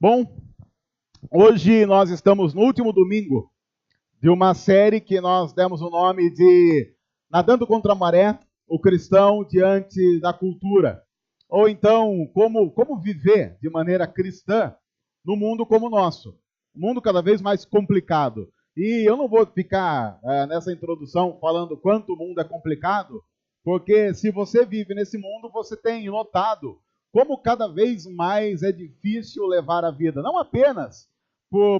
Bom, hoje nós estamos no último domingo de uma série que nós demos o nome de Nadando contra a Maré, o cristão diante da cultura. Ou então, como viver de maneira cristã no mundo como o nosso. Um mundo cada vez mais complicado. E eu não vou ficar nessa introdução falando quanto o mundo é complicado, porque se você vive nesse mundo, você tem notado como cada vez mais é difícil levar a vida. Não apenas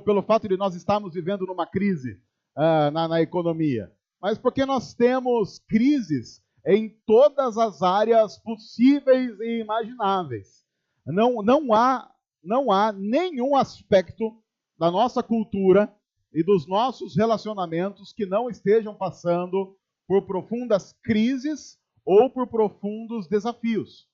pelo fato de nós estarmos vivendo numa crise na economia, mas porque nós temos crises em todas as áreas possíveis e imagináveis. Não há nenhum aspecto da nossa cultura e dos nossos relacionamentos que não estejam passando por profundas crises ou por profundos desafios.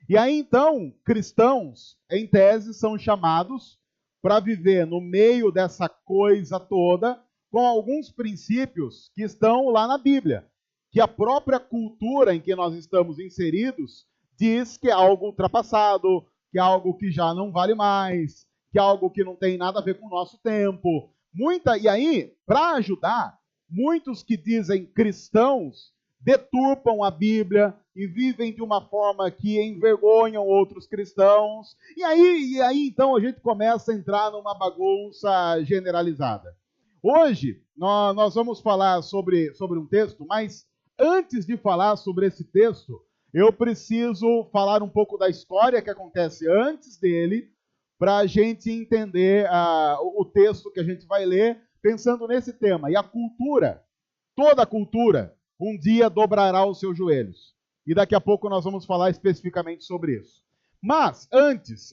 E aí, então, cristãos, em tese, são chamados para viver no meio dessa coisa toda com alguns princípios que estão lá na Bíblia, que a própria cultura em que nós estamos inseridos diz que é algo ultrapassado, que é algo que já não vale mais, que é algo que não tem nada a ver com o nosso tempo. E aí, para ajudar, muitos que dizem cristãos deturpam a Bíblia e vivem de uma forma que envergonham outros cristãos. E aí então, a gente começa a entrar numa bagunça generalizada. Hoje, nós vamos falar sobre um texto, mas antes de falar sobre esse texto, eu preciso falar um pouco da história que acontece antes dele, para a gente entender o texto que a gente vai ler, pensando nesse tema. E a cultura, toda a cultura, um dia dobrará os seus joelhos. E daqui a pouco nós vamos falar especificamente sobre isso. Mas, antes,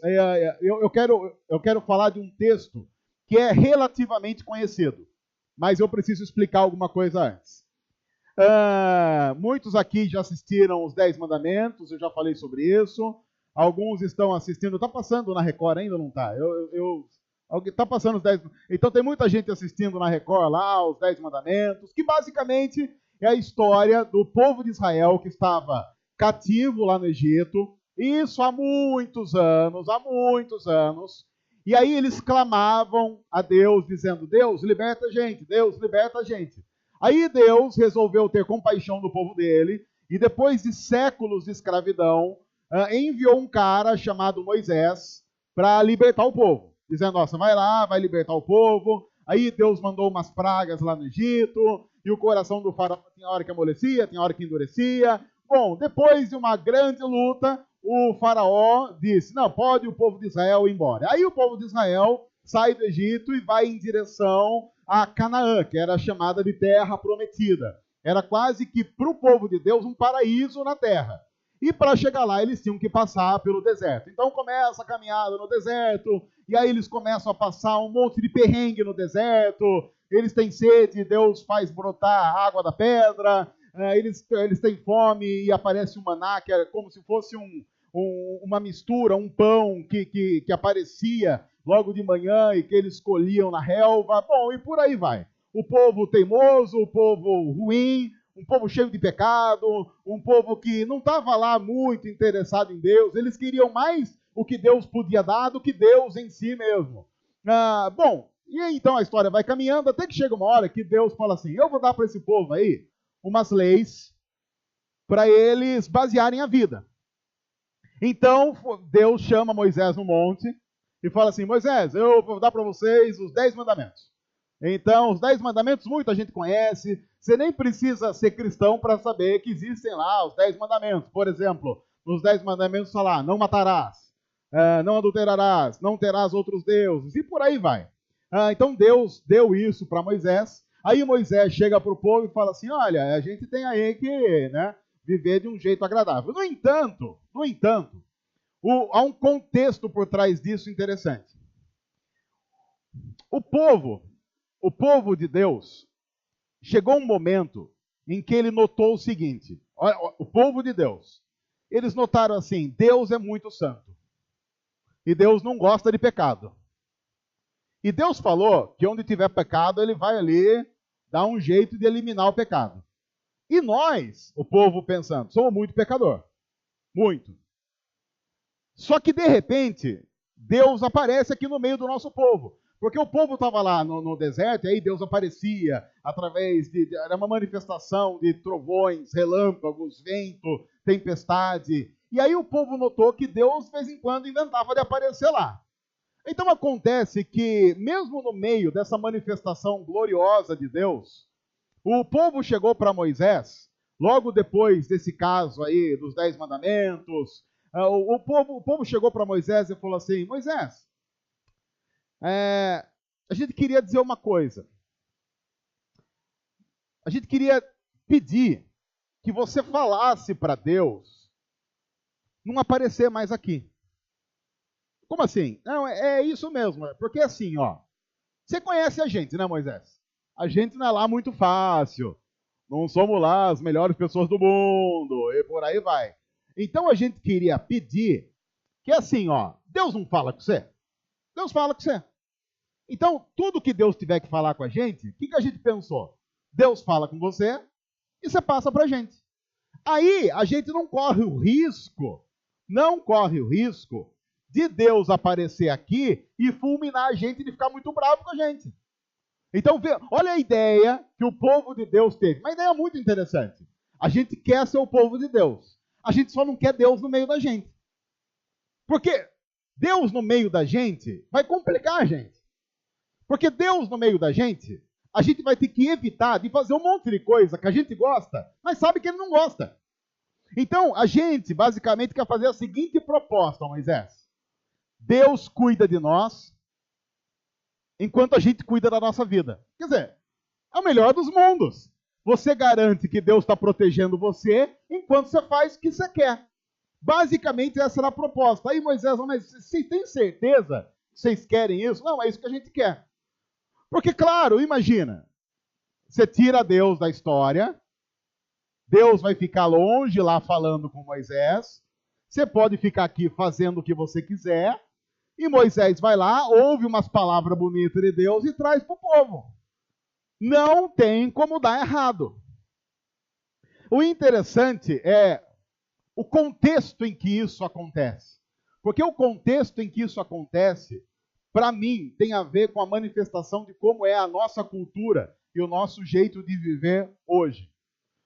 eu quero falar de um texto que é relativamente conhecido. Mas eu preciso explicar alguma coisa antes. Muitos aqui já assistiram os 10 Mandamentos, eu já falei sobre isso. Alguns estão assistindo. Está passando na Record ainda ou não está? Está passando os 10. Então tem muita gente assistindo na Record lá, os 10 Mandamentos, que basicamente é a história do povo de Israel que estava cativo lá no Egito, isso há muitos anos, e aí eles clamavam a Deus, dizendo: Deus, liberta a gente, Deus, liberta a gente. Aí Deus resolveu ter compaixão do povo dele, e depois de séculos de escravidão, enviou um cara chamado Moisés para libertar o povo, dizendo: nossa, vai lá, vai libertar o povo. Aí Deus mandou umas pragas lá no Egito, e o coração do faraó tinha hora que amolecia, tinha hora que endurecia. Bom, depois de uma grande luta, o faraó disse: não, pode o povo de Israel ir embora. Aí o povo de Israel sai do Egito e vai em direção a Canaã, que era chamada de Terra Prometida. Era quase que para o povo de Deus um paraíso na terra. E para chegar lá, eles tinham que passar pelo deserto. Então começa a caminhada no deserto, e aí eles começam a passar um monte de perrengue no deserto, eles têm sede, Deus faz brotar a água da pedra, eles têm fome e aparece um maná, que é como se fosse uma mistura, um pão que aparecia logo de manhã e que eles colhiam na relva. Bom, e por aí vai. O povo teimoso, o povo ruim, um povo cheio de pecado, um povo que não estava lá muito interessado em Deus, eles queriam mais o que Deus podia dar do que Deus em si mesmo. Bom, e aí então a história vai caminhando, até que chega uma hora que Deus fala assim: eu vou dar para esse povo aí umas leis para eles basearem a vida. Então Deus chama Moisés no monte e fala assim: Moisés, eu vou dar para vocês os 10 mandamentos. Então, os 10 mandamentos muita gente conhece. Você nem precisa ser cristão para saber que existem lá os 10 mandamentos. Por exemplo, nos 10 mandamentos está lá: não matarás, não adulterarás, não terás outros deuses, e por aí vai. Então Deus deu isso para Moisés. Aí Moisés chega para o povo e fala assim: olha, a gente tem aí que viver de um jeito agradável. No entanto, há um contexto por trás disso interessante. O povo de Deus, chegou um momento em que ele notou o seguinte: o povo de Deus, eles notaram assim: Deus é muito santo. E Deus não gosta de pecado. E Deus falou que onde tiver pecado, ele vai ali dar um jeito de eliminar o pecado. E nós, o povo pensando, somos muito pecador. Muito. Só que, de repente, Deus aparece aqui no meio do nosso povo. Porque o povo estava lá no deserto, e aí Deus aparecia através era uma manifestação de trovões, relâmpagos, vento, tempestade. E aí o povo notou que Deus, de vez em quando, inventava de aparecer lá. Então acontece que, mesmo no meio dessa manifestação gloriosa de Deus, o povo chegou para Moisés, logo depois desse caso aí dos 10 mandamentos, o povo chegou para Moisés e falou assim: Moisés, a gente queria dizer uma coisa. A gente queria pedir que você falasse para Deus não aparecer mais aqui. Como assim? Não, é isso mesmo. Porque assim, ó, você conhece a gente, né, Moisés? A gente não é lá muito fácil. Não somos lá as melhores pessoas do mundo e por aí vai. Então a gente queria pedir que assim, ó, Deus não fala com você? Deus fala com você. Então, tudo que Deus tiver que falar com a gente, o que a gente pensou? Deus fala com você e você passa para a gente. Aí a gente não corre o risco de Deus aparecer aqui e fulminar a gente e de ficar muito bravo com a gente. Então, olha a ideia que o povo de Deus teve. Uma ideia muito interessante. A gente quer ser o povo de Deus. A gente só não quer Deus no meio da gente. Porque Deus no meio da gente vai complicar a gente. Porque Deus no meio da gente, a gente vai ter que evitar de fazer um monte de coisa que a gente gosta, mas sabe que ele não gosta. Então, a gente basicamente quer fazer a seguinte proposta, Moisés. Deus cuida de nós enquanto a gente cuida da nossa vida. Quer dizer, é o melhor dos mundos. Você garante que Deus está protegendo você enquanto você faz o que você quer. Basicamente, essa era a proposta. Aí Moisés, mas vocês têm certeza que vocês querem isso? Não, é isso que a gente quer. Porque, claro, imagina, você tira Deus da história, Deus vai ficar longe lá falando com Moisés, você pode ficar aqui fazendo o que você quiser, e Moisés vai lá, ouve umas palavras bonitas de Deus e traz para o povo. Não tem como dar errado. O interessante é o contexto em que isso acontece. Porque o contexto em que isso acontece, para mim, tem a ver com a manifestação de como é a nossa cultura e o nosso jeito de viver hoje.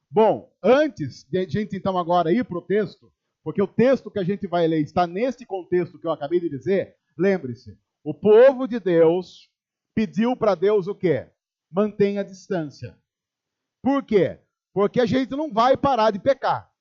Bom, antes de a gente então agora ir para o texto, porque o texto que a gente vai ler está nesse contexto que eu acabei de dizer, lembre-se, o povo de Deus pediu para Deus o quê? Mantenha a distância. Por quê? Porque a gente não vai parar de pecar.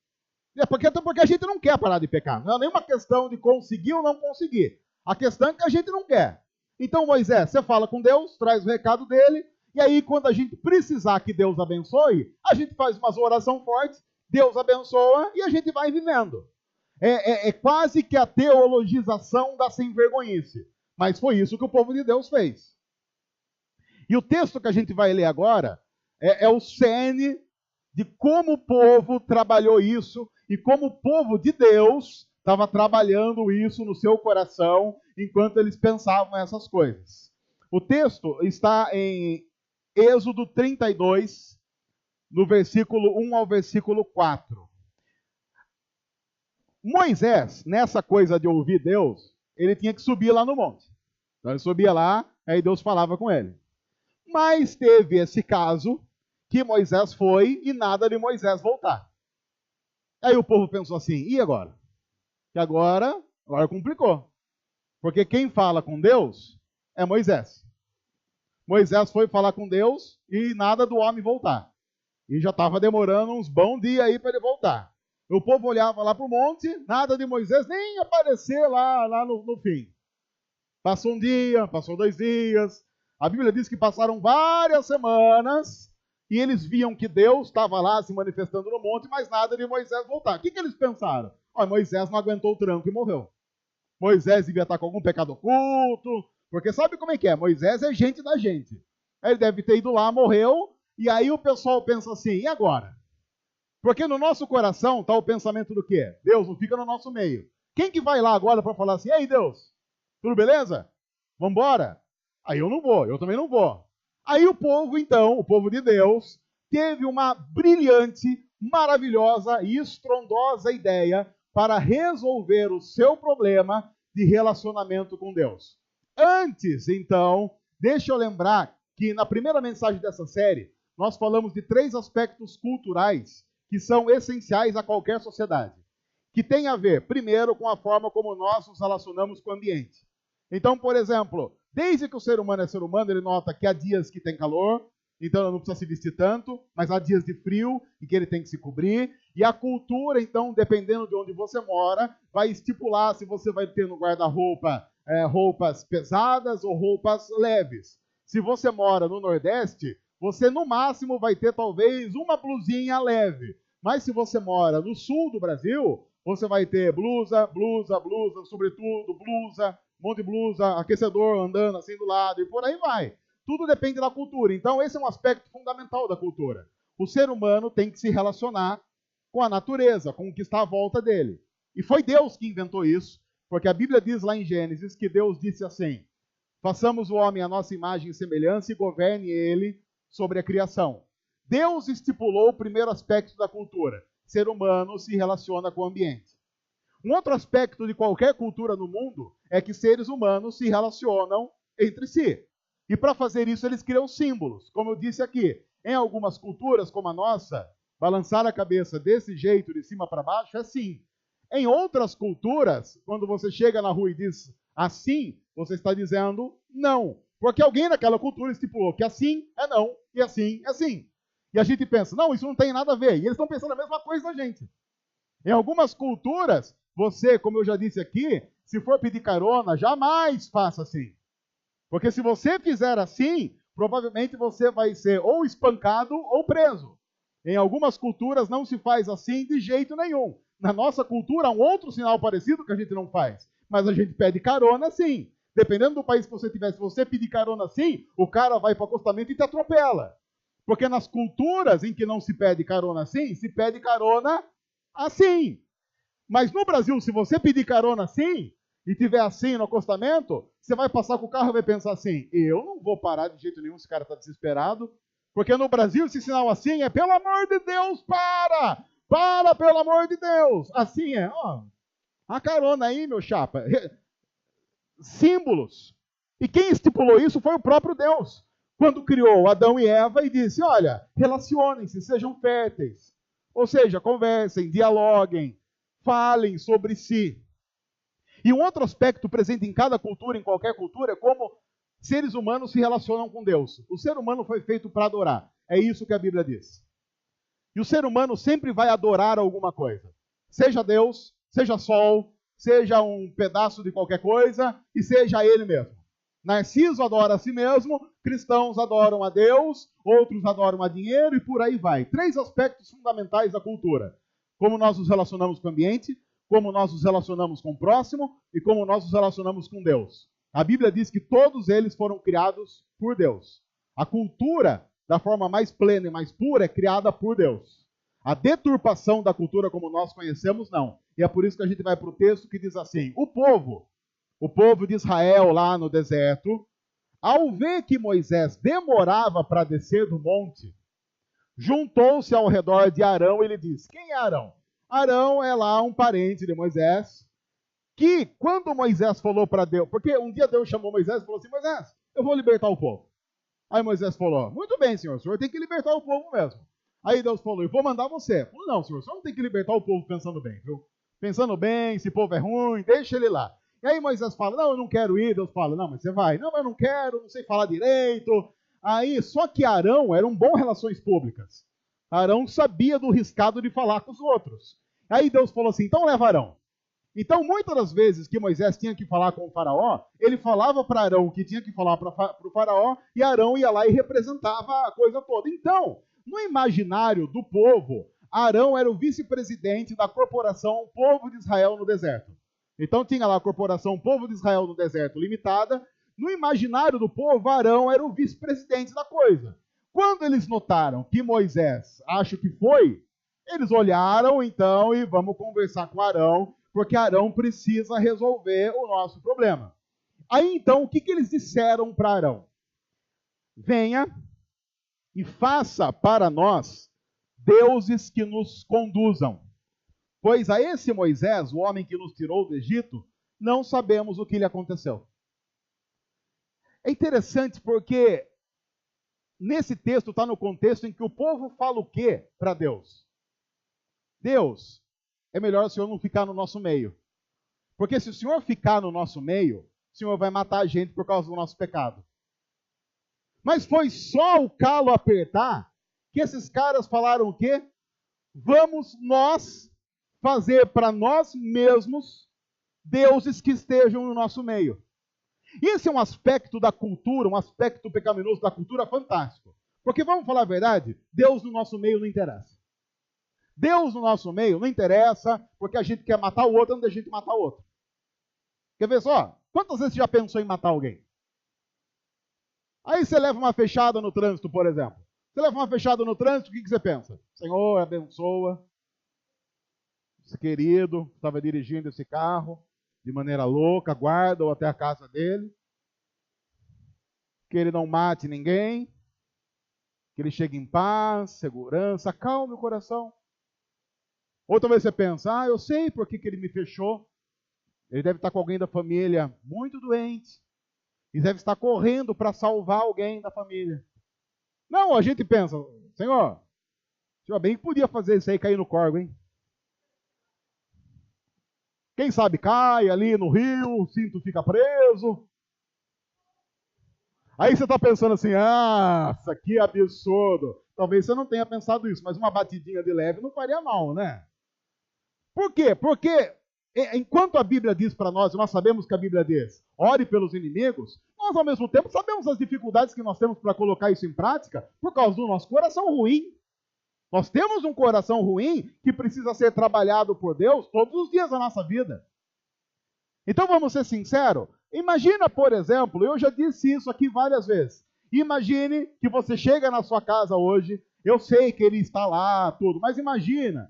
Porque a gente não quer parar de pecar. Não é nenhuma questão de conseguir ou não conseguir. A questão é que a gente não quer. Então, Moisés, você fala com Deus, traz o recado dele, e aí quando a gente precisar que Deus abençoe, a gente faz umas orações fortes, Deus abençoa e a gente vai vivendo. É quase que a teologização da sem-vergonhice. Mas foi isso que o povo de Deus fez. E o texto que a gente vai ler agora é o cerne de como o povo trabalhou isso e como o povo de Deus estava trabalhando isso no seu coração enquanto eles pensavam essas coisas. O texto está em Êxodo 32, no versículo 1 ao versículo 4. Moisés, nessa coisa de ouvir Deus, ele tinha que subir lá no monte. Então ele subia lá, aí Deus falava com ele. Mas teve esse caso que Moisés foi e nada de Moisés voltar. Aí o povo pensou assim, e agora? Que agora complicou. Porque quem fala com Deus é Moisés. Moisés foi falar com Deus e nada do homem voltar. E já estava demorando uns bons dias aí para ele voltar. O povo olhava lá para o monte, nada de Moisés nem aparecer lá no fim. Passou um dia, passou 2 dias. A Bíblia diz que passaram várias semanas e eles viam que Deus estava lá se manifestando no monte, mas nada de Moisés voltar. O que eles pensaram? Moisés não aguentou o tranco e morreu. Moisés devia estar com algum pecado oculto, porque sabe como é que é? Moisés é gente da gente. Ele deve ter ido lá, morreu, e aí o pessoal pensa assim, e agora? Porque no nosso coração está o pensamento do quê? Deus não fica no nosso meio. Quem que vai lá agora para falar assim, ei Deus, tudo beleza? Vamos embora? Aí eu não vou, eu também não vou. Aí o povo, então, o povo de Deus, teve uma brilhante, maravilhosa e estrondosa ideia para resolver o seu problema de relacionamento com Deus. Antes, então, deixa eu lembrar que na primeira mensagem dessa série, nós falamos de 3 aspectos culturais que são essenciais a qualquer sociedade, que tem a ver, primeiro, com a forma como nós nos relacionamos com o ambiente. Então, por exemplo, desde que o ser humano é ser humano, ele nota que há dias que tem calor, então ele não precisa se vestir tanto, mas há dias de frio em que ele tem que se cobrir. E a cultura, então, dependendo de onde você mora, vai estipular se você vai ter no guarda-roupa roupas pesadas ou roupas leves. Se você mora no Nordeste, você no máximo vai ter talvez uma blusinha leve. Mas se você mora no sul do Brasil, você vai ter blusa, sobretudo, blusa, um monte de blusa, aquecedor andando assim do lado e por aí vai. Tudo depende da cultura. Então, esse é um aspecto fundamental da cultura. O ser humano tem que se relacionar com a natureza, com o que está à volta dele. E foi Deus que inventou isso, porque a Bíblia diz lá em Gênesis que Deus disse assim: façamos o homem à nossa imagem e semelhança e governe ele sobre a criação. Deus estipulou o primeiro aspecto da cultura. Ser humano se relaciona com o ambiente. Um outro aspecto de qualquer cultura no mundo é que seres humanos se relacionam entre si. E para fazer isso, eles criam símbolos. Como eu disse aqui, em algumas culturas, como a nossa, balançar a cabeça desse jeito, de cima para baixo, é sim. Em outras culturas, quando você chega na rua e diz assim, você está dizendo não. Porque alguém naquela cultura estipulou que assim é não e assim é sim. E a gente pensa, não, isso não tem nada a ver. E eles estão pensando a mesma coisa da gente. Em algumas culturas, você, como eu já disse aqui, se for pedir carona, jamais faça assim. Porque se você fizer assim, provavelmente você vai ser ou espancado ou preso. Em algumas culturas não se faz assim de jeito nenhum. Na nossa cultura, há um outro sinal parecido que a gente não faz. Mas a gente pede carona sim. Dependendo do país que você tiver, se você pedir carona assim, o cara vai para o acostamento e te atropela. Porque nas culturas em que não se pede carona assim, se pede carona assim. Mas no Brasil, se você pedir carona assim, e tiver assim no acostamento, você vai passar com o carro e vai pensar assim, eu não vou parar de jeito nenhum, esse cara está desesperado, porque no Brasil esse sinal assim é, pelo amor de Deus, para, pelo amor de Deus. Assim é, ó, a carona aí, meu chapa. Símbolos. E quem estipulou isso foi o próprio Deus, quando criou Adão e Eva e disse, olha, relacionem-se, sejam férteis. Ou seja, conversem, dialoguem, falem sobre si. E um outro aspecto presente em cada cultura, em qualquer cultura, é como seres humanos se relacionam com Deus. O ser humano foi feito para adorar. É isso que a Bíblia diz. E o ser humano sempre vai adorar alguma coisa. Seja Deus, seja sol, seja um pedaço de qualquer coisa, e seja ele mesmo. Narciso adora a si mesmo, cristãos adoram a Deus, outros adoram a dinheiro e por aí vai. 3 aspectos fundamentais da cultura. Como nós nos relacionamos com o ambiente, como nós nos relacionamos com o próximo e como nós nos relacionamos com Deus. A Bíblia diz que todos eles foram criados por Deus. A cultura, da forma mais plena e mais pura, é criada por Deus. A deturpação da cultura como nós conhecemos, não. E é por isso que a gente vai para o texto que diz assim, o povo de Israel lá no deserto, ao ver que Moisés demorava para descer do monte, juntou-se ao redor de Arão e lhe disse, quem é Arão? Arão é lá um parente de Moisés, que quando Moisés falou para Deus, porque um dia Deus chamou Moisés e falou assim, Moisés, eu vou libertar o povo. Aí Moisés falou, muito bem, senhor, o senhor tem que libertar o povo mesmo. Aí Deus falou, eu vou mandar você. Falou, não, senhor, o senhor não tem que libertar o povo pensando bem, viu? Pensando bem, esse povo é ruim, deixa ele lá. E aí Moisés fala, não, eu não quero ir. Deus fala, não, mas você vai. Não, mas eu não quero, não sei falar direito. Aí, só que Arão era um bom relações públicas. Arão sabia do riscado de falar com os outros. Aí Deus falou assim, então leva Arão. Então, muitas das vezes que Moisés tinha que falar com o faraó, ele falava para Arão que tinha que falar para o faraó, e Arão ia lá e representava a coisa toda. Então, no imaginário do povo, Arão era o vice-presidente da corporação Povo de Israel no deserto. Então tinha lá a corporação Povo de Israel no deserto limitada. No imaginário do povo, Arão era o vice-presidente da coisa. Quando eles notaram que Moisés, acho que foi, eles olharam então e vamos conversar com Arão, porque Arão precisa resolver o nosso problema. Aí então, o que eles disseram para Arão? Venha e faça para nós deuses que nos conduzam. Pois a esse Moisés, o homem que nos tirou do Egito, não sabemos o que lhe aconteceu. É interessante porque nesse texto está no contexto em que o povo fala o quê para Deus? Deus, é melhor o Senhor não ficar no nosso meio. Porque se o Senhor ficar no nosso meio, o Senhor vai matar a gente por causa do nosso pecado. Mas foi só o calo apertar que esses caras falaram o quê? Vamos nós fazer para nós mesmos deuses que estejam no nosso meio. Esse é um aspecto da cultura, um aspecto pecaminoso da cultura fantástico. Porque vamos falar a verdade, Deus no nosso meio não interessa. Deus no nosso meio não interessa porque a gente quer matar o outro antes da gente matar o outro. Quer ver só? Quantas vezes você já pensou em matar alguém? Aí você leva uma fechada no trânsito, por exemplo. Você leva uma fechada no trânsito, o que você pensa? Senhor, abençoa esse querido que estava dirigindo esse carro de maneira louca, guarda-o até a casa dele, que ele não mate ninguém, que ele chegue em paz, segurança, acalme o coração. Outra vez você pensa, eu sei por que ele me fechou. Ele deve estar com alguém da família muito doente, e deve estar correndo para salvar alguém da família. Não, a gente pensa, Senhor bem que podia fazer isso aí cair no corgo, hein? Quem sabe cai ali no rio, o cinto fica preso. Aí você está pensando assim, isso aqui é absurdo. Talvez você não tenha pensado isso, mas uma batidinha de leve não faria mal, né? Por quê? Porque enquanto a Bíblia diz para nós, e nós sabemos que a Bíblia diz, ore pelos inimigos, nós ao mesmo tempo sabemos as dificuldades que nós temos para colocar isso em prática por causa do nosso coração ruim. Nós temos um coração ruim que precisa ser trabalhado por Deus todos os dias da nossa vida. Então vamos ser sinceros. Imagina, por exemplo, eu já disse isso aqui várias vezes. Imagine que você chega na sua casa hoje, eu sei que ele está lá, tudo, mas imagina,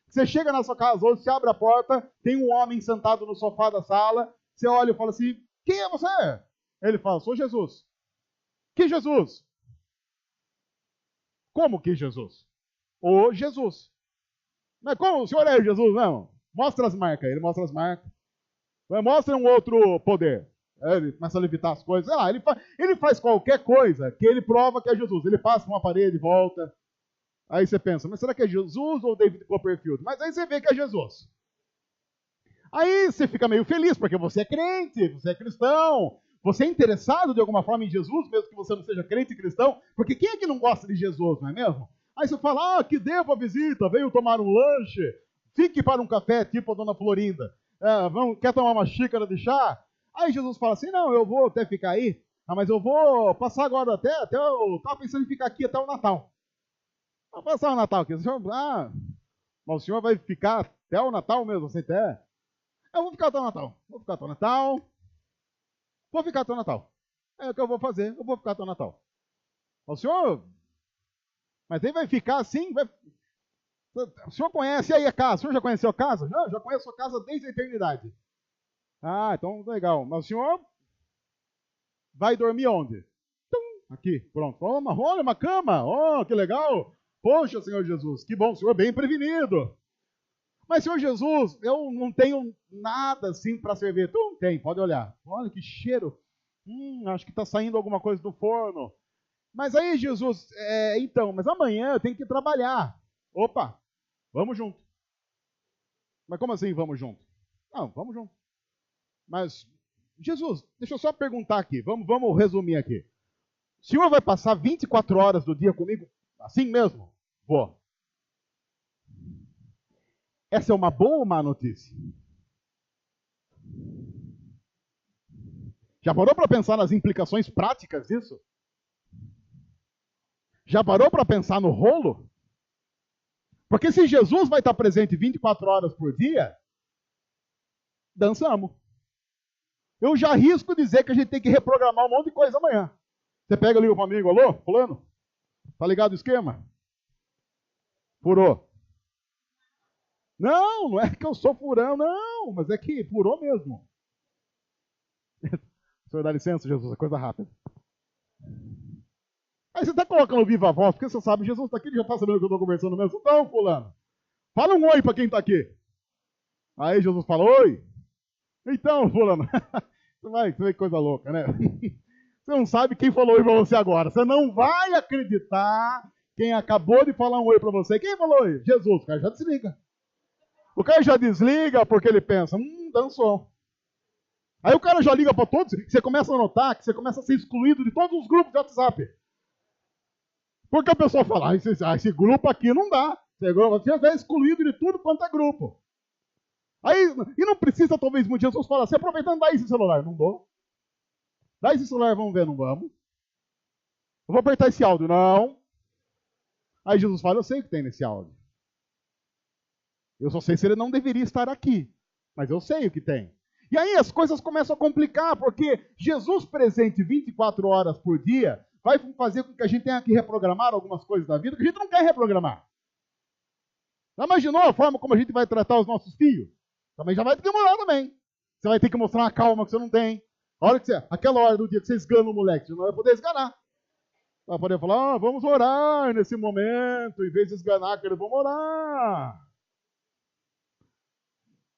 você chega na sua casa hoje, você abre a porta, tem um homem sentado no sofá da sala, você olha e fala assim, quem é você? Ele fala, sou Jesus. Que Jesus? Como que Jesus? O Jesus. Mas como o senhor é Jesus? Não. Mostra as marcas. Ele mostra as marcas. Mostra um outro poder. Ele começa a levitar as coisas. Ele faz qualquer coisa que ele prova que é Jesus. Ele passa uma parede e volta. Aí você pensa, mas será que é Jesus ou David Copperfield? Mas aí você vê que é Jesus. Aí você fica meio feliz, porque você é crente, você é cristão, você é interessado de alguma forma em Jesus, mesmo que você não seja crente e cristão, porque quem é que não gosta de Jesus, não é mesmo? Aí você fala, que devo a visita, veio tomar um lanche, fique para um café, tipo a dona Florinda. Quer tomar uma xícara de chá? Aí Jesus fala assim, não, eu vou até ficar aí, mas eu vou passar agora até eu estava pensando em ficar aqui até o Natal. Vou passar o Natal aqui. Mas o senhor vai ficar até o Natal mesmo, assim, até? Eu vou ficar até o Natal. Vou ficar até o Natal. É o que eu vou fazer, eu vou ficar até o Natal. O senhor... Mas ele vai ficar assim? O senhor conhece aí a casa? O senhor já conheceu a casa? Não, já conheço a casa desde a eternidade. Então legal. Mas o senhor vai dormir onde? Aqui, pronto. Olha uma cama. Que legal. Poxa, Senhor Jesus, que bom. O senhor é bem prevenido. Mas, Senhor Jesus, eu não tenho nada assim para servir. Tu não tem, pode olhar. Olha que cheiro. Acho que está saindo alguma coisa do forno. Mas aí, Jesus, mas amanhã eu tenho que trabalhar. Opa, vamos junto. Mas como assim vamos junto? Não, vamos junto. Mas, Jesus, deixa eu só perguntar aqui, vamos resumir aqui. O senhor vai passar 24 horas do dia comigo assim mesmo? Vou. Essa é uma boa ou má notícia? Já parou para pensar nas implicações práticas disso? Já parou para pensar no rolo? Porque se Jesus vai estar presente 24 horas por dia, dançamos. Eu já arrisco dizer que a gente tem que reprogramar um monte de coisa amanhã. Você pega ali o amigo, alô, fulano? Tá ligado o esquema? Furou. Não é que eu sou furão, não, mas é que furou mesmo. O senhor dá licença, Jesus, é coisa rápida. Aí você está colocando viva voz, porque você sabe, Jesus está aqui, ele já está sabendo que eu estou conversando mesmo. Então, fulano, fala um oi para quem está aqui. Aí Jesus fala, oi. Então, fulano, você vai ver que coisa louca, né? Você não sabe quem falou oi pra você agora. Você não vai acreditar quem acabou de falar um oi pra você. Quem falou oi? Jesus. O cara já desliga. O cara já desliga porque ele pensa, dançou. Aí o cara já liga para todos, você começa a notar que você começa a ser excluído de todos os grupos de WhatsApp. Porque a pessoa fala, esse grupo aqui não dá. Você já é excluído de tudo quanto é grupo. Aí, e não precisa, talvez, muito Jesus fala assim, aproveitando, dá esse celular. Não dou. Dá esse celular, vamos ver, não vamos. Eu vou apertar esse áudio, não. Aí Jesus fala, eu sei o que tem nesse áudio. Eu só sei se ele não deveria estar aqui. Mas eu sei o que tem. E aí as coisas começam a complicar, porque Jesus presente 24 horas por dia vai fazer com que a gente tenha que reprogramar algumas coisas da vida que a gente não quer reprogramar. Já imaginou a forma como a gente vai tratar os nossos filhos? Também já vai demorar também. Você vai ter que mostrar uma calma que você não tem. Aquela hora do dia que você esgana o moleque, você não vai poder esganar. Vai poder falar, vamos orar nesse momento, em vez de esganar, que eles vão orar.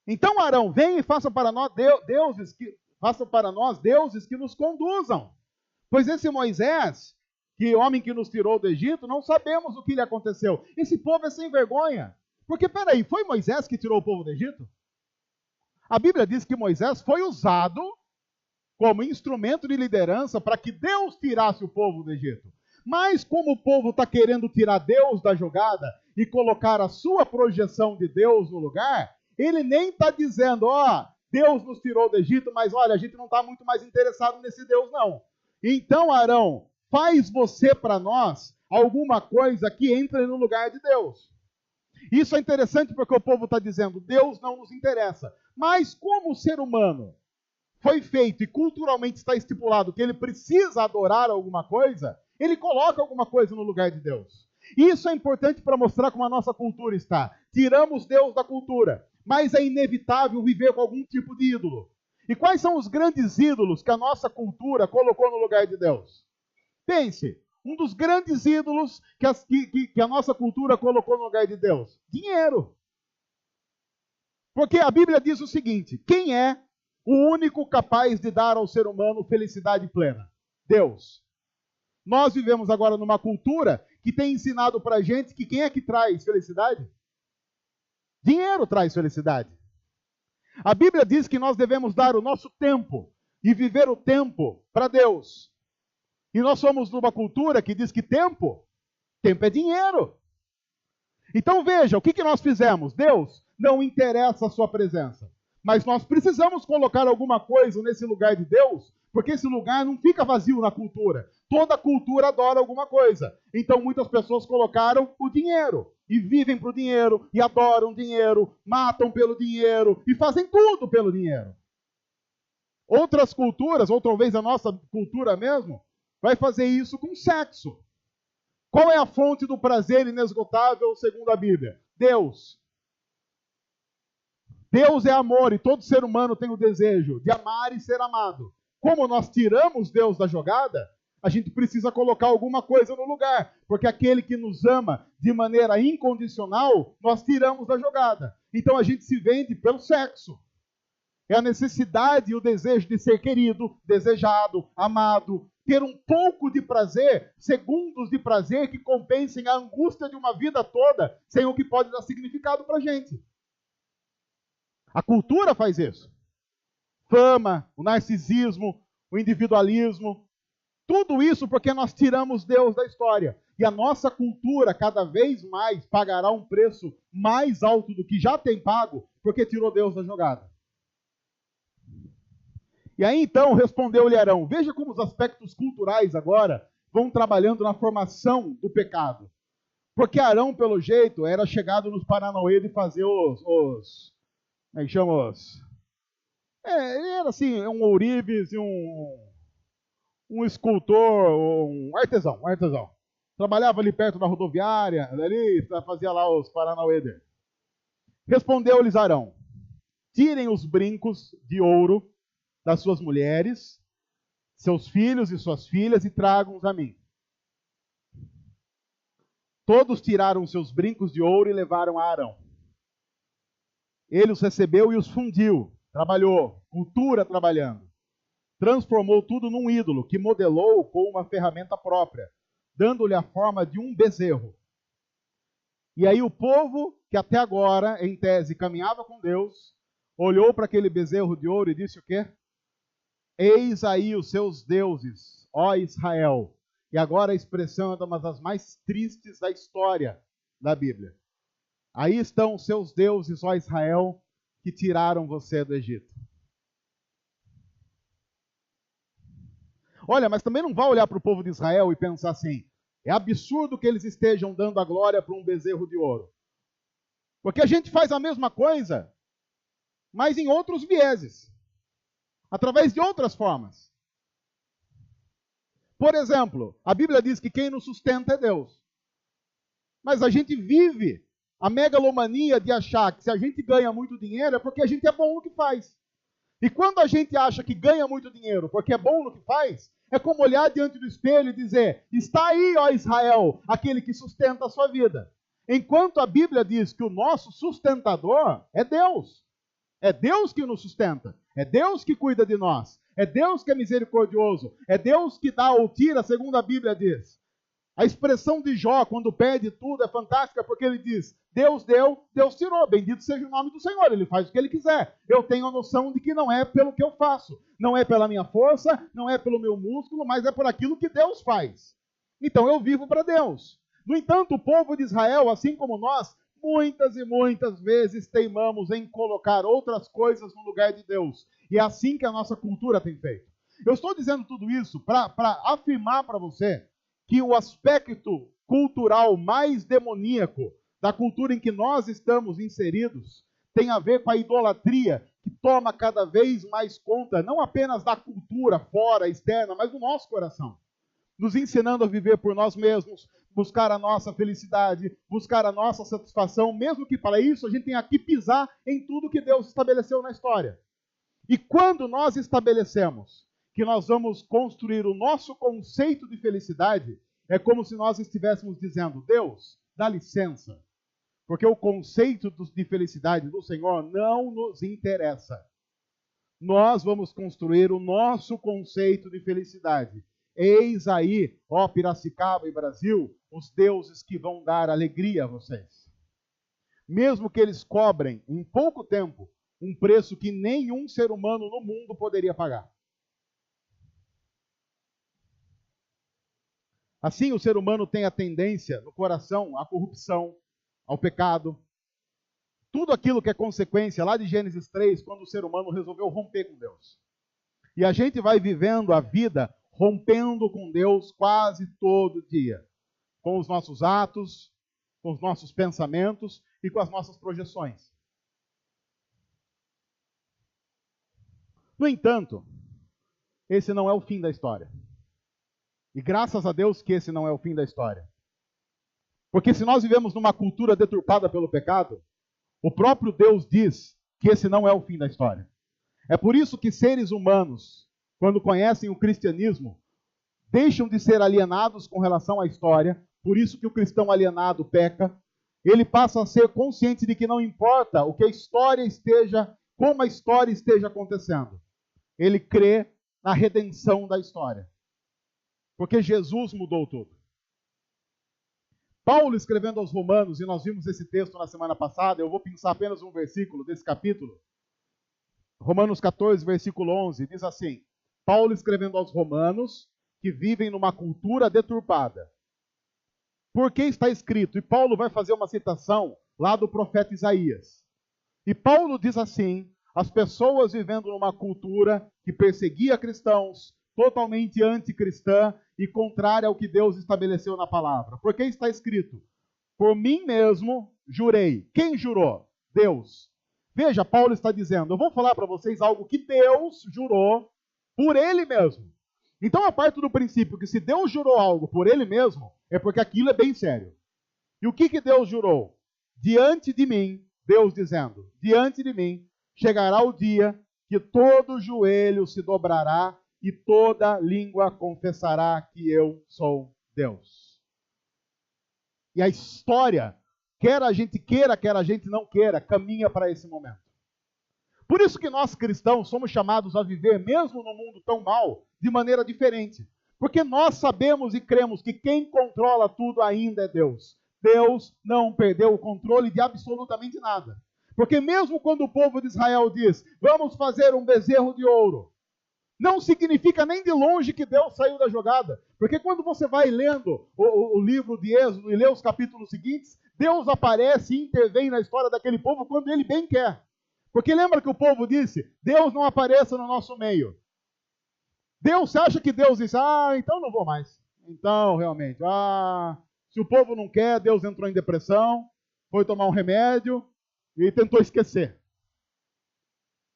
Então, Arão, vem e faça para nós deuses que nos conduzam. Pois esse Moisés, homem que nos tirou do Egito, não sabemos o que lhe aconteceu. Esse povo é sem vergonha. Porque, peraí, foi Moisés que tirou o povo do Egito? A Bíblia diz que Moisés foi usado como instrumento de liderança para que Deus tirasse o povo do Egito. Mas como o povo está querendo tirar Deus da jogada e colocar a sua projeção de Deus no lugar, ele nem está dizendo, Deus nos tirou do Egito, mas olha, a gente não está muito mais interessado nesse Deus, não. Então, Arão, faz você para nós alguma coisa que entre no lugar de Deus. Isso é interessante porque o povo está dizendo, Deus não nos interessa. Mas como o ser humano foi feito e culturalmente está estipulado que ele precisa adorar alguma coisa, ele coloca alguma coisa no lugar de Deus. Isso é importante para mostrar como a nossa cultura está. Tiramos Deus da cultura, mas é inevitável viver com algum tipo de ídolo. E quais são os grandes ídolos que a nossa cultura colocou no lugar de Deus? Pense, um dos grandes ídolos que a nossa cultura colocou no lugar de Deus: dinheiro. Porque a Bíblia diz o seguinte: quem é o único capaz de dar ao ser humano felicidade plena? Deus. Nós vivemos agora numa cultura que tem ensinado para a gente que quem é que traz felicidade? Dinheiro traz felicidade. A Bíblia diz que nós devemos dar o nosso tempo e viver o tempo para Deus. E nós somos numa cultura que diz que tempo é dinheiro. Então veja, o que nós fizemos? Deus não interessa a sua presença. Mas nós precisamos colocar alguma coisa nesse lugar de Deus, porque esse lugar não fica vazio na cultura. Toda cultura adora alguma coisa. Então muitas pessoas colocaram o dinheiro. E vivem para o dinheiro, e adoram dinheiro, matam pelo dinheiro, e fazem tudo pelo dinheiro. Outras culturas, ou talvez a nossa cultura mesmo, vai fazer isso com sexo. Qual é a fonte do prazer inesgotável segundo a Bíblia? Deus. Deus é amor e todo ser humano tem o desejo de amar e ser amado. Como nós tiramos Deus da jogada, a gente precisa colocar alguma coisa no lugar, porque aquele que nos ama de maneira incondicional, nós tiramos da jogada. Então a gente se vende pelo sexo. É a necessidade e o desejo de ser querido, desejado, amado, ter um pouco de prazer, segundos de prazer que compensem a angústia de uma vida toda, sem o que pode dar significado para a gente. A cultura faz isso. Fama, o narcisismo, o individualismo, tudo isso porque nós tiramos Deus da história. E a nossa cultura cada vez mais pagará um preço mais alto do que já tem pago, porque tirou Deus da jogada. E aí então respondeu-lhe Arão, veja como os aspectos culturais agora vão trabalhando na formação do pecado. Porque Arão, pelo jeito, era chegado nos Paranauê de fazer como é que chama os? Ele era assim, um ourives e um escultor, um artesão. Trabalhava ali perto da rodoviária, ali fazia lá os Paranauê dele. Respondeu-lhes Arão, tirem os brincos de ouro das suas mulheres, seus filhos e suas filhas, e tragam-os a mim. Todos tiraram seus brincos de ouro e levaram a Arão. Ele os recebeu e os fundiu. trabalhou, cultura trabalhando. Transformou tudo num ídolo, que modelou com uma ferramenta própria, dando-lhe a forma de um bezerro. E aí o povo, que até agora, em tese, caminhava com Deus, olhou para aquele bezerro de ouro e disse o quê? Eis aí os seus deuses, ó Israel. E agora a expressão é uma das mais tristes da história da Bíblia. Aí estão os seus deuses, ó Israel, que tiraram você do Egito. Olha, mas também não vá olhar para o povo de Israel e pensar assim, é absurdo que eles estejam dando a glória para um bezerro de ouro. Porque a gente faz a mesma coisa, mas em outros vieses. Através de outras formas. Por exemplo, a Bíblia diz que quem nos sustenta é Deus. Mas a gente vive a megalomania de achar que se a gente ganha muito dinheiro é porque a gente é bom no que faz. E quando a gente acha que ganha muito dinheiro porque é bom no que faz, é como olhar diante do espelho e dizer, está aí, ó Israel, aquele que sustenta a sua vida. Enquanto a Bíblia diz que o nosso sustentador é Deus. É Deus que nos sustenta. É Deus que cuida de nós. É Deus que é misericordioso. É Deus que dá ou tira, segundo a Bíblia diz. A expressão de Jó, quando pede tudo, é fantástica, porque ele diz, Deus deu, Deus tirou. Bendito seja o nome do Senhor. Ele faz o que ele quiser. Eu tenho a noção de que não é pelo que eu faço. Não é pela minha força, não é pelo meu músculo, mas é por aquilo que Deus faz. Então eu vivo para Deus. No entanto, o povo de Israel, assim como nós, muitas e muitas vezes teimamos em colocar outras coisas no lugar de Deus. E é assim que a nossa cultura tem feito. Eu estou dizendo tudo isso para afirmar para você que o aspecto cultural mais demoníaco da cultura em que nós estamos inseridos tem a ver com a idolatria que toma cada vez mais conta, não apenas da cultura fora, externa, mas do nosso coração. Nos ensinando a viver por nós mesmos, buscar a nossa felicidade, buscar a nossa satisfação, mesmo que para isso a gente tenha que pisar em tudo que Deus estabeleceu na história. E quando nós estabelecemos que nós vamos construir o nosso conceito de felicidade, é como se nós estivéssemos dizendo, Deus, dá licença, porque o conceito de felicidade do Senhor não nos interessa. Nós vamos construir o nosso conceito de felicidade. Eis aí, ó Piracicaba e Brasil, os deuses que vão dar alegria a vocês. Mesmo que eles cobrem, em pouco tempo, um preço que nenhum ser humano no mundo poderia pagar. Assim, o ser humano tem a tendência no coração à corrupção, ao pecado. Tudo aquilo que é consequência lá de Gênesis 3, quando o ser humano resolveu romper com Deus. E a gente vai vivendo a vida rompendo com Deus quase todo dia. Com os nossos atos, com os nossos pensamentos e com as nossas projeções. No entanto, esse não é o fim da história. E graças a Deus que esse não é o fim da história. Porque se nós vivemos numa cultura deturpada pelo pecado, o próprio Deus diz que esse não é o fim da história. É por isso que seres humanos, quando conhecem o cristianismo, deixam de ser alienados com relação à história. Por isso que o cristão alienado peca. Ele passa a ser consciente de que não importa o que a história esteja, como a história esteja acontecendo. Ele crê na redenção da história. Porque Jesus mudou tudo. Paulo escrevendo aos Romanos, e nós vimos esse texto na semana passada, eu vou pensar apenas um versículo desse capítulo. Romanos 14, versículo 11, diz assim, Paulo escrevendo aos Romanos, que vivem numa cultura deturpada. Por que está escrito? E Paulo vai fazer uma citação lá do profeta Isaías. E Paulo diz assim, as pessoas vivendo numa cultura que perseguia cristãos, totalmente anticristã e contrária ao que Deus estabeleceu na palavra. Porque está escrito, por mim mesmo jurei. Quem jurou? Deus. Veja, Paulo está dizendo, eu vou falar para vocês algo que Deus jurou por ele mesmo. Então, a parte do princípio que se Deus jurou algo por ele mesmo, é porque aquilo é bem sério. E o que Deus jurou? Diante de mim, Deus dizendo, diante de mim, chegará o dia que todo joelho se dobrará e toda língua confessará que eu sou Deus. E a história, quer a gente queira, quer a gente não queira, caminha para esse momento. Por isso que nós cristãos somos chamados a viver, mesmo no mundo tão mal, de maneira diferente. Porque nós sabemos e cremos que quem controla tudo ainda é Deus. Deus não perdeu o controle de absolutamente nada. Porque mesmo quando o povo de Israel diz, vamos fazer um bezerro de ouro, não significa nem de longe que Deus saiu da jogada. Porque quando você vai lendo o livro de Êxodo e lê os capítulos seguintes, Deus aparece e intervém na história daquele povo quando ele bem quer. Porque lembra que o povo disse, Deus não apareça no nosso meio. Deus, você acha que Deus disse, então não vou mais. Então, realmente, se o povo não quer, Deus entrou em depressão, foi tomar um remédio e tentou esquecer.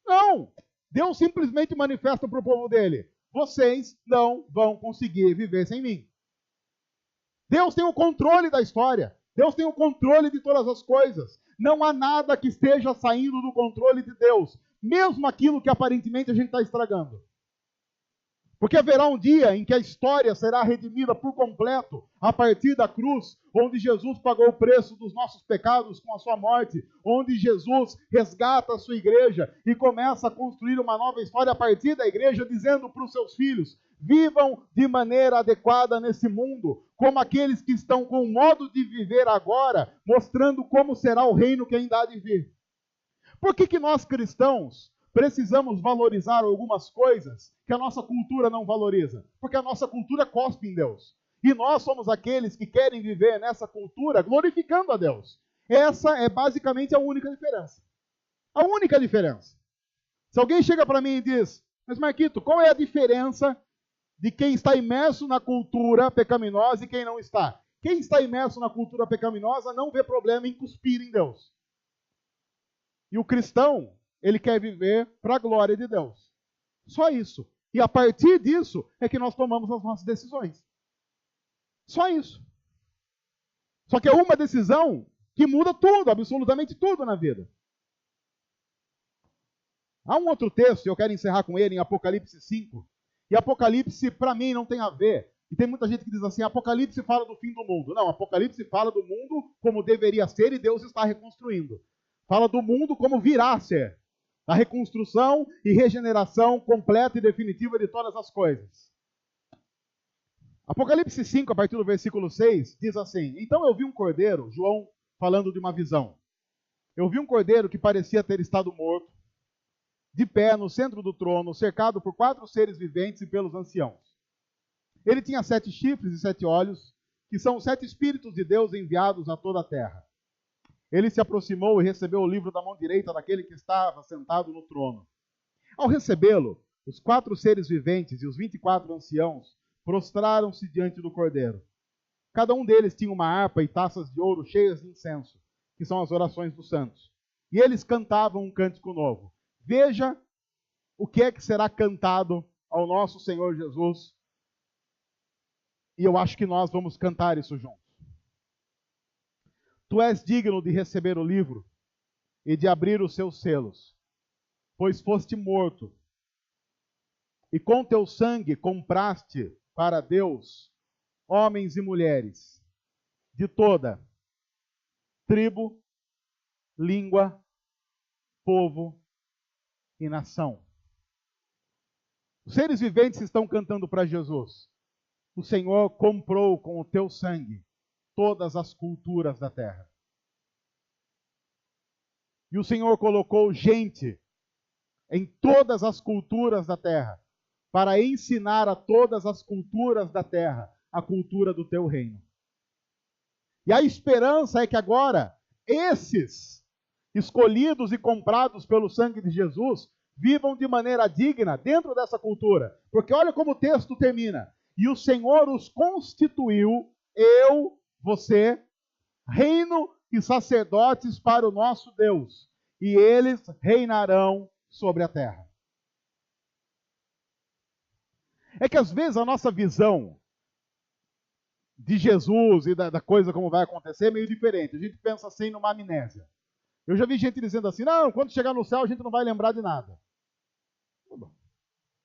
Não! Deus simplesmente manifesta para o povo dele, vocês não vão conseguir viver sem mim. Deus tem o controle da história. Deus tem o controle de todas as coisas. Não há nada que esteja saindo do controle de Deus, mesmo aquilo que aparentemente a gente está estragando. Porque haverá um dia em que a história será redimida por completo, a partir da cruz, onde Jesus pagou o preço dos nossos pecados com a sua morte, onde Jesus resgata a sua igreja e começa a construir uma nova história a partir da igreja, dizendo para os seus filhos, vivam de maneira adequada nesse mundo, como aqueles que estão com o modo de viver agora, mostrando como será o reino que ainda há de vir. Por que nós cristãos precisamos valorizar algumas coisas que a nossa cultura não valoriza? Porque a nossa cultura cospe em Deus. E nós somos aqueles que querem viver nessa cultura glorificando a Deus. Essa é basicamente a única diferença. A única diferença. Se alguém chega para mim e diz, mas Marquito, qual é a diferença de quem está imerso na cultura pecaminosa e quem não está? Quem está imerso na cultura pecaminosa não vê problema em cuspir em Deus. E o cristão, ele quer viver para a glória de Deus. Só isso. E a partir disso é que nós tomamos as nossas decisões. Só isso. Só que é uma decisão que muda tudo, absolutamente tudo na vida. Há um outro texto, e eu quero encerrar com ele, em Apocalipse 5. E Apocalipse, para mim, não tem a ver. E tem muita gente que diz assim, Apocalipse fala do fim do mundo. Não, Apocalipse fala do mundo como deveria ser e Deus está reconstruindo. Fala do mundo como virá a ser. A reconstrução e regeneração completa e definitiva de todas as coisas. Apocalipse 5, a partir do versículo 6, diz assim, então eu vi um cordeiro, João falando de uma visão. Eu vi um cordeiro que parecia ter estado morto, de pé no centro do trono, cercado por 4 seres viventes e pelos anciãos. Ele tinha 7 chifres e 7 olhos, que são os 7 espíritos de Deus enviados a toda a terra. Ele se aproximou e recebeu o livro da mão direita daquele que estava sentado no trono. Ao recebê-lo, os 4 seres viventes e os 24 anciãos prostraram-se diante do cordeiro. Cada um deles tinha uma harpa e taças de ouro cheias de incenso, que são as orações dos santos. E eles cantavam um cântico novo. Veja o que é que será cantado ao nosso Senhor Jesus. E eu acho que nós vamos cantar isso juntos. Tu és digno de receber o livro e de abrir os seus selos, pois foste morto, e com teu sangue compraste para Deus homens e mulheres de toda tribo, língua, povo e nação. Os seres viventes estão cantando para Jesus. O Senhor comprou com o teu sangue todas as culturas da terra. E o Senhor colocou gente em todas as culturas da terra para ensinar a todas as culturas da terra a cultura do teu reino. E a esperança é que agora esses escolhidos e comprados pelo sangue de Jesus vivam de maneira digna dentro dessa cultura. Porque olha como o texto termina. E o Senhor os constituiu, eu, você, reino e sacerdotes para o nosso Deus, e eles reinarão sobre a terra. É que às vezes a nossa visão de Jesus e da coisa como vai acontecer é meio diferente. A gente pensa assim numa amnésia. Eu já vi gente dizendo assim, não, quando chegar no céu a gente não vai lembrar de nada.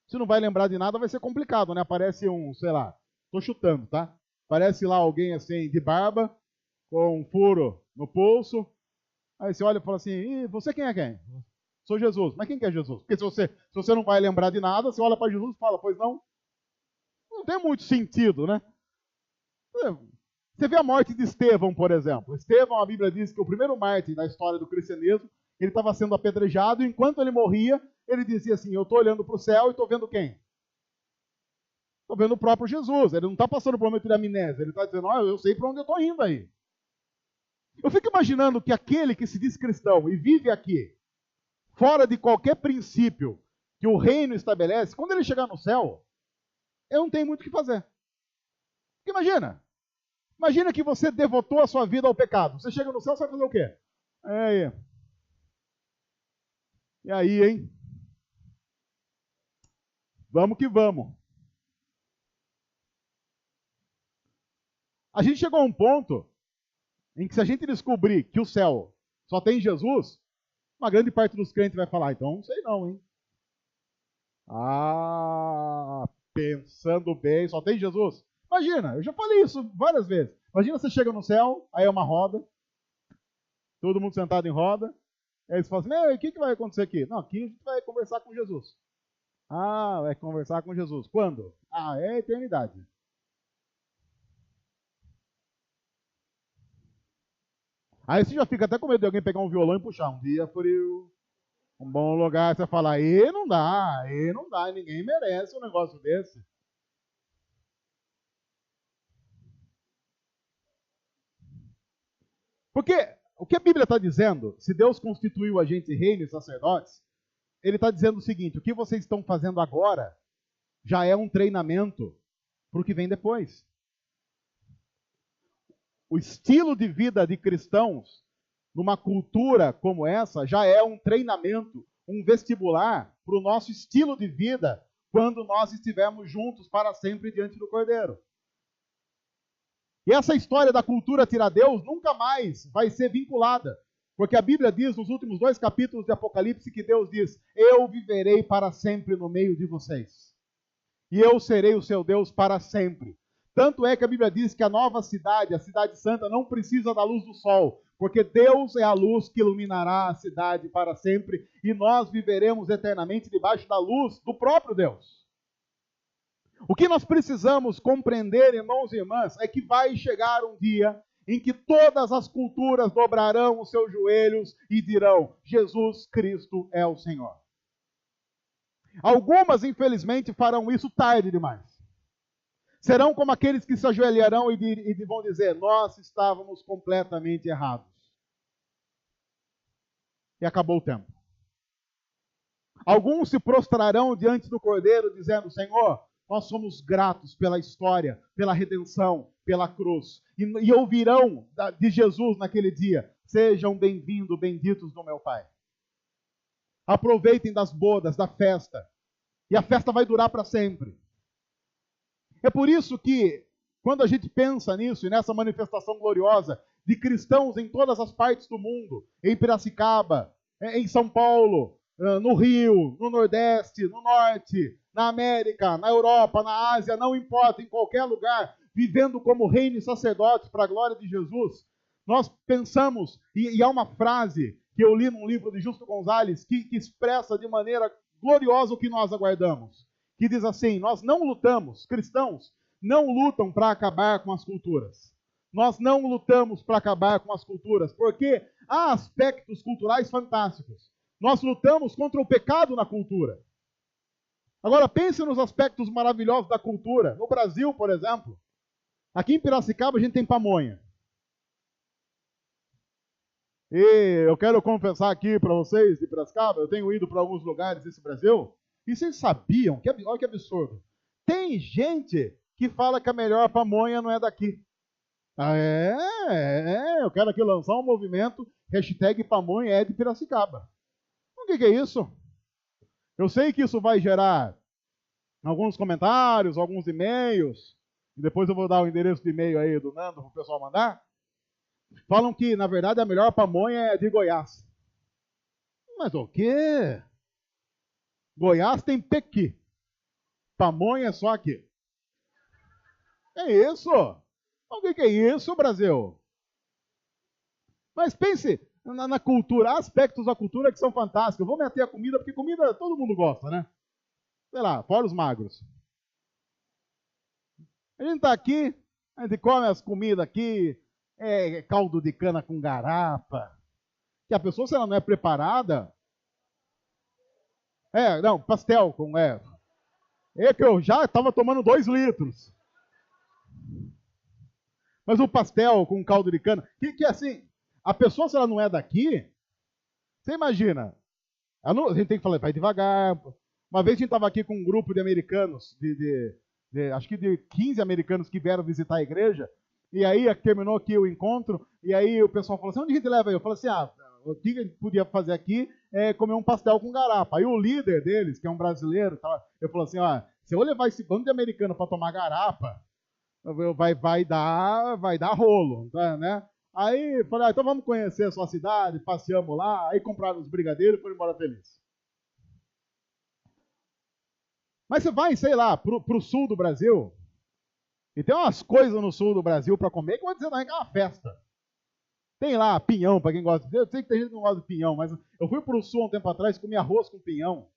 Se não vai lembrar de nada vai ser complicado, né? Aparece um, sei lá, tô chutando, tá? Parece lá alguém assim de barba, com um furo no pulso. Aí você olha e fala assim, e você quem é quem? Sou Jesus. Mas quem que é Jesus? Porque se você não vai lembrar de nada, você olha para Jesus e fala, pois não? Não tem muito sentido, né? Você vê a morte de Estevão, por exemplo. Estevão, a Bíblia diz que o primeiro mártir da história do cristianismo, ele estava sendo apedrejado, e enquanto ele morria, ele dizia assim, eu estou olhando para o céu e estou vendo quem? Estou vendo o próprio Jesus. Ele não está passando por um momento de amnésia, ele está dizendo, eu sei para onde eu estou indo aí. Eu fico imaginando que aquele que se diz cristão e vive aqui, fora de qualquer princípio que o reino estabelece, quando ele chegar no céu, ele não tem muito o que fazer. Porque imagina que você devotou a sua vida ao pecado. Você chega no céu, você vai fazer o quê? E aí, hein? Vamos que vamos. A gente chegou a um ponto em que se a gente descobrir que o céu só tem Jesus, uma grande parte dos crentes vai falar, então não sei não, hein? Pensando bem, só tem Jesus? Imagina, eu já falei isso várias vezes. Imagina você chega no céu, aí é uma roda, todo mundo sentado em roda, aí eles falam assim, o que vai acontecer aqui? Não, aqui a gente vai conversar com Jesus. Vai conversar com Jesus. Quando? É a eternidade. Aí você já fica até com medo de alguém pegar um violão e puxar. Um dia frio, um bom lugar, você fala, não dá, ninguém merece um negócio desse. Porque o que a Bíblia está dizendo, se Deus constituiu a gente reino e sacerdotes, ele está dizendo o seguinte, o que vocês estão fazendo agora já é um treinamento para o que vem depois. O estilo de vida de cristãos, numa cultura como essa, já é um treinamento, um vestibular para o nosso estilo de vida quando nós estivermos juntos para sempre diante do Cordeiro. E essa história da cultura tira-Deus nunca mais vai ser vinculada, porque a Bíblia diz nos últimos 2 capítulos de Apocalipse que Deus diz, eu viverei para sempre no meio de vocês, e eu serei o seu Deus para sempre. Tanto é que a Bíblia diz que a nova cidade, a cidade santa, não precisa da luz do sol, porque Deus é a luz que iluminará a cidade para sempre, e nós viveremos eternamente debaixo da luz do próprio Deus. O que nós precisamos compreender, irmãos e irmãs, é que vai chegar um dia em que todas as culturas dobrarão os seus joelhos e dirão, Jesus Cristo é o Senhor. Algumas, infelizmente, farão isso tarde demais. Serão como aqueles que se ajoelharão e vão dizer, nós estávamos completamente errados. E acabou o tempo. Alguns se prostrarão diante do Cordeiro, dizendo, Senhor, nós somos gratos pela história, pela redenção, pela cruz. E ouvirão de Jesus naquele dia, sejam bem-vindos, benditos do meu Pai. Aproveitem das bodas, da festa. E a festa vai durar para sempre. É por isso que, quando a gente pensa nisso e nessa manifestação gloriosa de cristãos em todas as partes do mundo, em Piracicaba, em São Paulo, no Rio, no Nordeste, no Norte, na América, na Europa, na Ásia, não importa, em qualquer lugar, vivendo como reino e sacerdotes para a glória de Jesus, nós pensamos, e há uma frase que eu li num livro de Justo Gonzalez que expressa de maneira gloriosa o que nós aguardamos, que diz assim, nós não lutamos, cristãos não lutam para acabar com as culturas. Nós não lutamos para acabar com as culturas, porque há aspectos culturais fantásticos. Nós lutamos contra o pecado na cultura. Agora pense nos aspectos maravilhosos da cultura. No Brasil, por exemplo, aqui em Piracicaba a gente tem pamonha. E eu quero confessar aqui para vocês de Piracicaba, eu tenho ido para alguns lugares desse Brasil, e vocês sabiam, olha que absurdo, tem gente que fala que a melhor pamonha não é daqui. Eu quero aqui lançar um movimento, hashtag pamonha é de Piracicaba. O que é isso? Eu sei que isso vai gerar alguns comentários, alguns e-mails, e depois eu vou dar o endereço de e-mail aí do Nando para o pessoal mandar. Falam que, na verdade, a melhor pamonha é de Goiás. Mas o quê? Goiás tem pequi. Pamonha é só aqui. É isso? O que é isso, Brasil? Mas pense, na cultura, há aspectos da cultura que são fantásticos. Eu vou meter a comida, porque comida todo mundo gosta, né? Sei lá, fora os magros. A gente está aqui, a gente come as comidas aqui, caldo de cana com garapa, que a pessoa, se ela não é preparada, não, pastel com, é que eu já estava tomando 2 litros. Mas o pastel com caldo de cana, que assim, a pessoa, se ela não é daqui, você imagina, a gente tem que falar, vai devagar. Uma vez a gente estava aqui com um grupo de americanos, acho que de 15 americanos que vieram visitar a igreja, e aí terminou aqui o encontro, e aí o pessoal falou assim, onde a gente leva aí? Eu falei assim, o que a gente podia fazer aqui é comer um pastel com garapa. Aí o líder deles, que é um brasileiro, eu falei assim, se eu levar esse bando de americano para tomar garapa, vai dar rolo, tá, né? Aí falei, então vamos conhecer a sua cidade, passeamos lá, aí compraram os brigadeiros e foram embora felizes. Mas você vai, sei lá, pro sul do Brasil, e tem umas coisas no sul do Brasil para comer que eu vou dizer também que é uma festa. Tem lá pinhão, para quem gosta. Eu sei que tem gente que não gosta de pinhão, mas eu fui pro sul um tempo atrás e comi arroz com pinhão.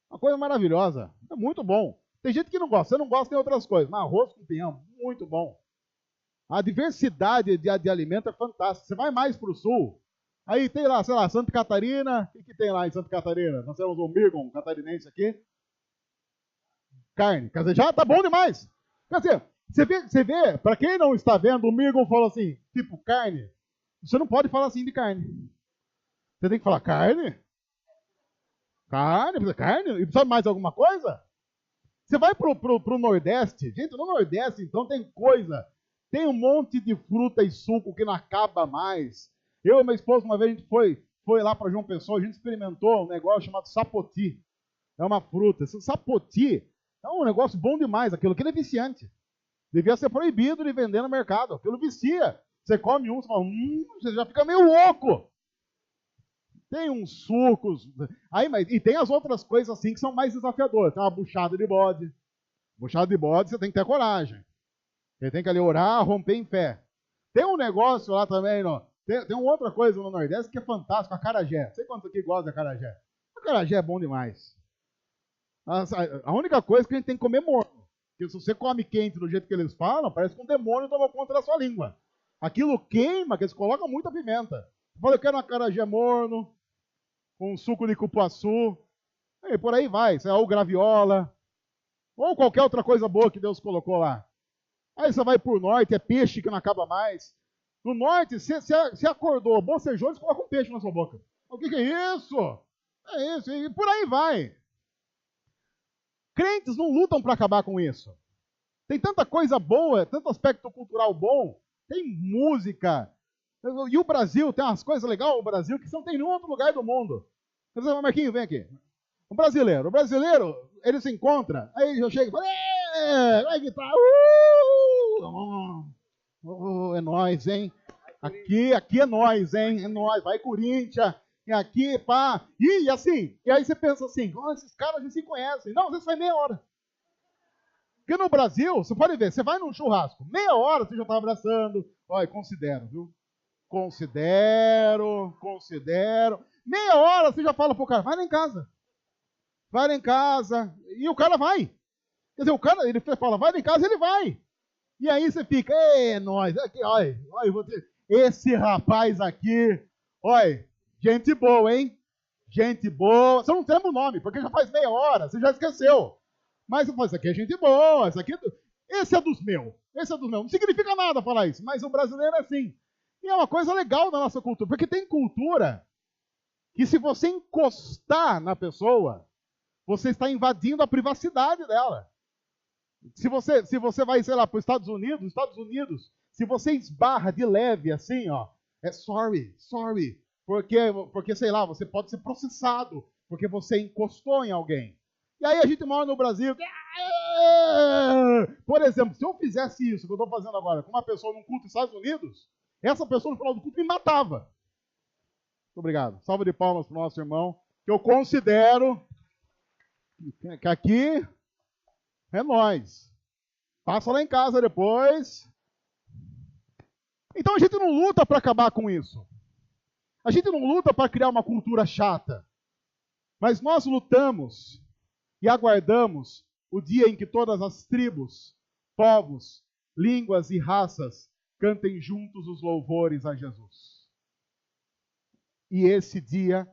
Uma coisa maravilhosa. É muito bom. Tem gente que não gosta. Você não gosta, tem outras coisas. Mas arroz com pinhão, muito bom. A diversidade de alimento é fantástica. Você vai mais pro sul, aí tem lá, sei lá, Santa Catarina. O que tem lá em Santa Catarina? Nós temos o Mirgon catarinense aqui. Carne. Quer dizer, já tá bom demais. Quer dizer, você vê, para quem não está vendo, o Mirgon falou assim, tipo, carne. Você não pode falar assim de carne. Você tem que falar carne? Carne? E precisa mais alguma coisa? Você vai pro Nordeste. Gente, no Nordeste, então, tem coisa. Tem um monte de fruta e suco que não acaba mais. Eu e minha esposa, uma vez, a gente foi lá para João Pessoa, a gente experimentou um negócio chamado sapoti. É uma fruta. Esse sapoti é um negócio bom demais. Aquilo é viciante. Devia ser proibido de vender no mercado. Aquilo vicia. Você come um, você fala, você já fica meio louco. Tem uns sucos. E tem as outras coisas assim que são mais desafiadoras. Tem uma buchada de bode. Buchada de bode, você tem que ter coragem. Você tem que ali orar, romper em fé. Tem um negócio lá também, tem uma outra coisa no Nordeste que é fantástico, acarajé. Não sei quantos aqui gostam de acarajé. Acarajé é bom demais. A única coisa é que a gente tem que comer morno. Porque se você come quente do jeito que eles falam, parece que um demônio tomou conta da sua língua. Aquilo queima, que eles colocam muita pimenta. Eu falo, eu quero um acarajé morno, com suco de cupuaçu, e por aí vai. Ou graviola, ou qualquer outra coisa boa que Deus colocou lá. Aí você vai por norte, é peixe que não acaba mais. No norte, você acordou, bocejou, eles colocam um peixe na sua boca. O que é isso? É isso, e por aí vai. Crentes não lutam para acabar com isso. Tem tanta coisa boa, tanto aspecto cultural bom, tem música. E o Brasil tem umas coisas legais, o Brasil, que não tem em nenhum outro lugar do mundo. Você diz, Marquinhos, vem aqui. O brasileiro, ele se encontra, aí já chega e fala, vai guitarra, é nóis, hein? Aqui é nóis, hein? É nóis, vai Corinthians, e aqui, pá. E assim, e aí você pensa assim, esses caras já se conhecem. Não, às vezes faz meia hora. Porque no Brasil, você pode ver, você vai num churrasco, meia hora você já está abraçando. Olha, considero, viu? Considero. Meia hora você já fala pro cara, vai lá em casa. Vai lá em casa. E o cara vai. Quer dizer, o cara, ele fala, vai lá em casa, ele vai. E aí você fica, nós, aqui, olha, esse rapaz aqui, olha, gente boa, hein? Gente boa. Você não tem o nome, porque já faz meia hora, você já esqueceu. Mas você fala, isso aqui é gente boa, esse é dos meus. Não significa nada falar isso, mas o brasileiro é assim. E é uma coisa legal da nossa cultura, porque tem cultura que se você encostar na pessoa, você está invadindo a privacidade dela. Se você vai, sei lá, para os Estados Unidos, se você esbarra de leve assim, é sorry, porque sei lá, você pode ser processado, porque você encostou em alguém. E aí a gente mora no Brasil. Por exemplo, se eu fizesse isso que eu estou fazendo agora com uma pessoa num culto nos Estados Unidos, essa pessoa no final do culto me matava. Muito obrigado. Salva de palmas para o nosso irmão, que eu considero que aqui é nós. Passa lá em casa depois. Então a gente não luta para acabar com isso. A gente não luta para criar uma cultura chata, mas nós lutamos e aguardamos o dia em que todas as tribos, povos, línguas e raças cantem juntos os louvores a Jesus. E esse dia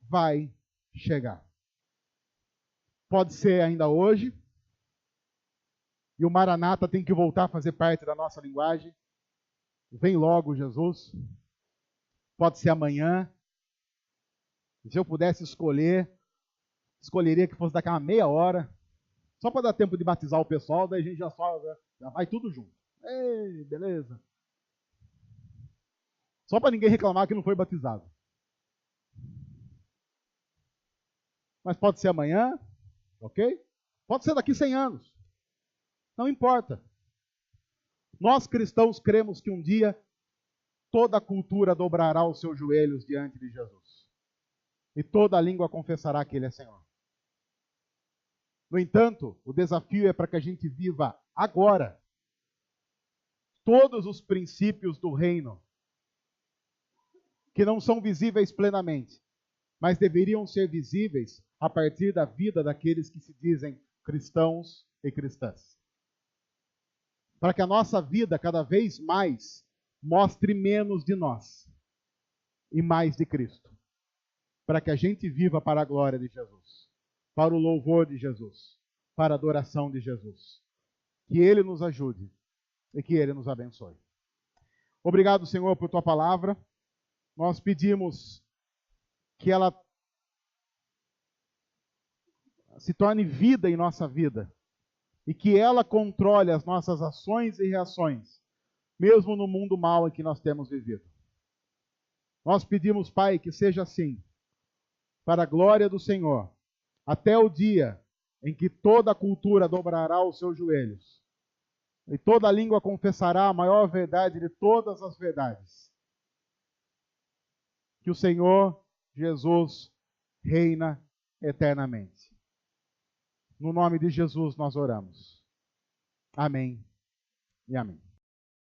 vai chegar. Pode ser ainda hoje, e o Maranata tem que voltar a fazer parte da nossa linguagem. Vem logo, Jesus. Pode ser amanhã. Se eu pudesse escolher, escolheria que fosse daqui a uma meia hora, só para dar tempo de batizar o pessoal, daí a gente já vai tudo junto. Ei, beleza. Só para ninguém reclamar que não foi batizado. Mas pode ser amanhã, ok? Pode ser daqui 100 anos. Não importa. Nós cristãos cremos que um dia toda a cultura dobrará os seus joelhos diante de Jesus. E toda a língua confessará que Ele é Senhor. No entanto, o desafio é para que a gente viva agora todos os princípios do reino, que não são visíveis plenamente, mas deveriam ser visíveis a partir da vida daqueles que se dizem cristãos e cristãs. Para que a nossa vida cada vez mais mostre menos de nós e mais de Cristo. Para que a gente viva para a glória de Jesus, para o louvor de Jesus, para a adoração de Jesus. Que Ele nos ajude e que Ele nos abençoe. Obrigado, Senhor, por Tua palavra. Nós pedimos que ela se torne vida em nossa vida e que ela controle as nossas ações e reações, mesmo no mundo mau em que nós temos vivido. Nós pedimos, Pai, que seja assim, para a glória do Senhor, até o dia em que toda a cultura dobrará os seus joelhos e toda a língua confessará a maior verdade de todas as verdades. Que o Senhor Jesus reina eternamente. No nome de Jesus nós oramos. Amém e amém.